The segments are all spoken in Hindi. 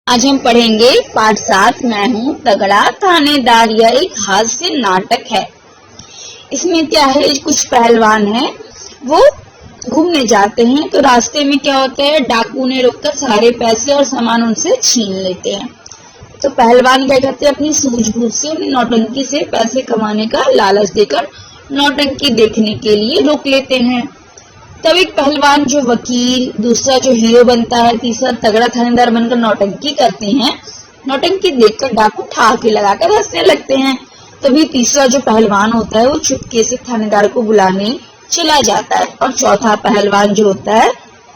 आज हम पढ़ेंगे पाठ 7 मैं हूँ तगड़ा थानेदार। यह एक हास्य नाटक है। इसमें क्या है, कुछ पहलवान हैं, वो घूमने जाते हैं तो रास्ते में क्या होता है, डाकू ने रोककर सारे पैसे और सामान उनसे छीन लेते हैं। तो पहलवान क्या करते हैं, अपनी सूझबूझ से उन्हें नौटंकी से पैसे कमाने का लालच देकर नौटंकी देखने के लिए रोक लेते हैं। तब एक पहलवान जो वकील, दूसरा जो हीरो बनता है, तीसरा तगड़ा थानेदार बनकर नौटंकी करते हैं। नौटंकी देखकर डाकू ठहाके लगाकर हंसने लगते हैं। तभी तीसरा जो पहलवान होता है वो चुपके से थानेदार को बुलाने चला जाता है और चौथा पहलवान जो होता है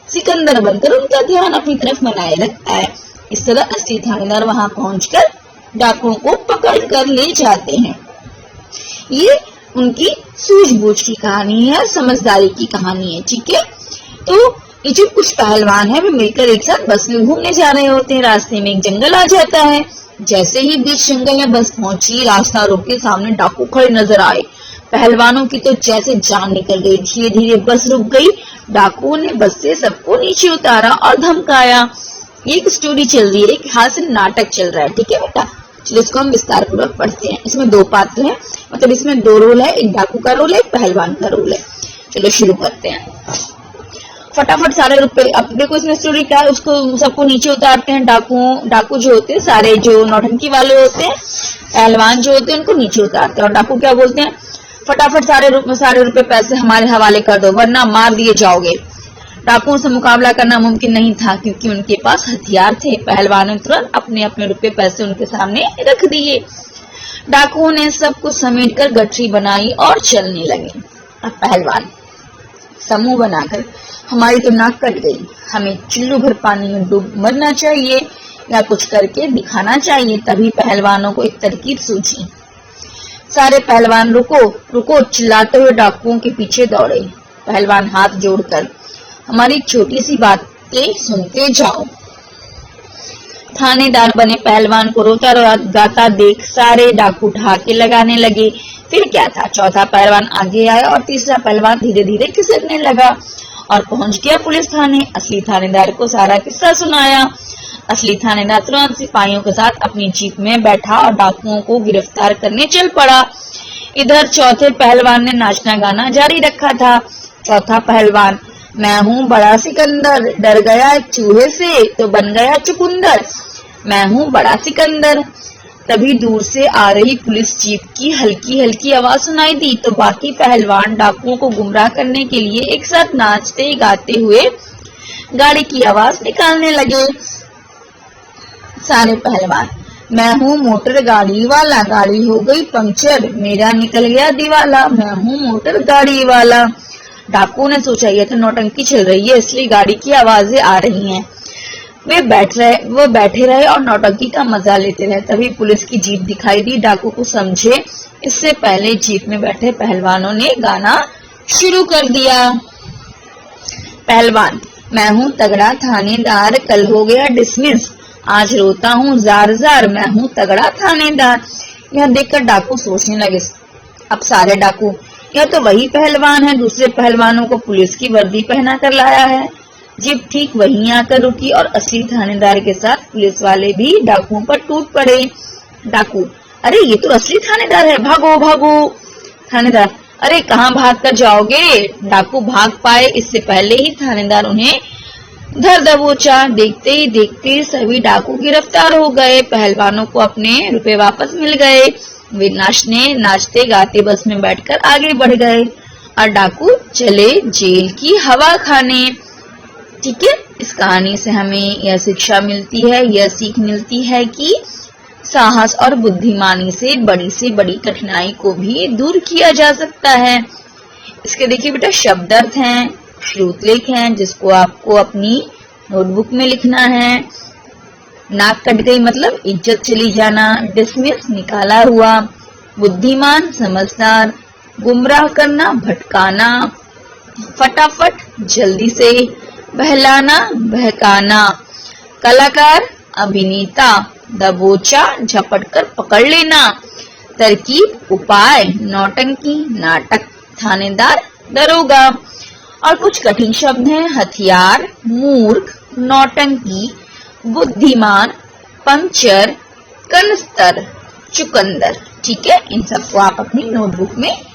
सिकंदर बनकर उनका ध्यान अपनी तरफ बनाए रखता है। इस तरह असली थानेदार वहां पहुंचकर डाकुओं को पकड़ कर ले जाते हैं। ये उनकी सूझबूझ की कहानी है, समझदारी की कहानी है। ठीक है, तो ये जो कुछ पहलवान है वे मिलकर एक साथ बस में घूमने जा रहे होते हैं। रास्ते में एक जंगल आ जाता है। जैसे ही बीच जंगल में बस पहुंची, रास्ता रोके सामने डाकू खड़े नजर आए। पहलवानों की तो जैसे जान निकल गई। धीरे धीरे बस रुक गई। डाकुओं ने बस से सबको नीचे उतारा और धमकाया। एक स्टोरी चल रही है, एक हास्य नाटक चल रहा है। ठीक है बेटा, चलो इसको हम विस्तार पूर्वक पढ़ते हैं। इसमें दो पात्र हैं, मतलब इसमें दो रोल है, एक डाकू का रोल है, एक पहलवान का रोल है। चलो शुरू करते हैं। फटाफट सारे रुपए, अब देखो इसमें स्टोरी क्या है, उसको सबको नीचे उतारते हैं। डाकू जो होते हैं, सारे जो नौटंकी वाले होते हैं, पहलवान जो होते हैं उनको नीचे उतारते हैं। और डाकू क्या बोलते हैं, फटाफट सारे रुपए पैसे हमारे हवाले कर दो वरना मार दिए जाओगे। डाकुओं से मुकाबला करना मुमकिन नहीं था क्योंकि उनके पास हथियार थे। पहलवानों ने तुरंत अपने अपने रुपए पैसे उनके सामने रख दिए। डाकुओं ने सब कुछ समेट कर गठरी बनाई और चलने लगे। अब पहलवान समूह बनाकर, हमारी तो नाक कट गई, हमें चुल्लू भर पानी में डूब मरना चाहिए या कुछ करके दिखाना चाहिए। तभी पहलवानों को एक तरकीब सूझी। सारे पहलवान रुको रुको चिल्लाते हुए डाकुओं के पीछे दौड़े। पहलवान हाथ जोड़कर, हमारी छोटी सी बातें सुनते जाओ। थानेदार बने पहलवान को रोता गाता देख सारे डाकू ठहाके लगाने लगे। फिर क्या था, चौथा पहलवान आगे आया और तीसरा पहलवान धीरे धीरे खिसकने लगा और पहुंच गया पुलिस थाने। असली थानेदार को सारा किस्सा सुनाया। असली थानेदार तुरंत सिपाहियों के साथ अपनी जीप में बैठा और डाकुओं को गिरफ्तार करने चल पड़ा। इधर चौथे पहलवान ने नाचना गाना जारी रखा था। चौथा पहलवान, मैं हूँ बड़ा सिकंदर, डर गया एक चूहे से तो बन गया चुकंदर। मैं हूँ बड़ा सिकंदर। तभी दूर से आ रही पुलिस जीप की हल्की हल्की आवाज सुनाई दी तो बाकी पहलवान डाकुओं को गुमराह करने के लिए एक साथ नाचते गाते हुए गाड़ी की आवाज निकालने लगे। सारे पहलवान, मैं हूँ मोटर गाड़ी वाला, गाड़ी हो गई पंक्चर, मेरा निकल गया दिवाला। मैं हूँ मोटर गाड़ी वाला। डाकुओं ने सोचा ये तो नौटंकी चल रही है इसलिए गाड़ी की आवाजें आ रही हैं। वो बैठे रहे और नौटंकी का मजा लेते रहे। तभी पुलिस की जीप दिखाई दी। डाकू को समझे इससे पहले जीप में बैठे पहलवानों ने गाना शुरू कर दिया। पहलवान, मैं हूँ तगड़ा थानेदार, कल हो गया डिसमिस, आज रोता हूँ जार जार, मैं हूँ तगड़ा थानेदार। यह देखकर डाकू सोचने लगे, अब सारे डाकू, यह तो वही पहलवान है, दूसरे पहलवानों को पुलिस की वर्दी पहना कर लाया है। जीप ठीक वहीं आकर रुकी और असली थानेदार के साथ पुलिस वाले भी डाकुओं पर टूट पड़े। डाकू, अरे ये तो असली थानेदार है, भागो भागो। थानेदार, अरे कहाँ भाग कर जाओगे। डाकू भाग पाए इससे पहले ही थानेदार उन्हें धर दबोचा। देखते ही देखते सभी डाकू गिरफ्तार हो गए। पहलवानों को अपने रुपए वापस मिल गए। वे नाचते गाते बस में बैठकर आगे बढ़ गए और डाकू चले जेल की हवा खाने। ठीक है, इस कहानी से हमें यह शिक्षा मिलती है, यह सीख मिलती है कि साहस और बुद्धिमानी से बड़ी कठिनाई को भी दूर किया जा सकता है। इसके देखिए बेटा शब्दार्थ हैं, श्रुतलेख हैं, जिसको आपको अपनी नोटबुक में लिखना है। नाक कट गई मतलब इज्जत चली जाना, डिसमिस निकाला हुआ, बुद्धिमान समझदार, गुमराह करना भटकाना, फटाफट जल्दी से, बहलाना बहकाना, कलाकार अभिनेता, दबोचा झपट कर पकड़ लेना, तरकीब उपाय, नौटंकी नाटक, थानेदार दरोगा। और कुछ कठिन शब्द हैं, हथियार, मूर्ख, नौटंकी, बुद्धिमान, पंचर, कनस्तर, चुकंदर। ठीक है, इन सबको आप अपनी नोटबुक में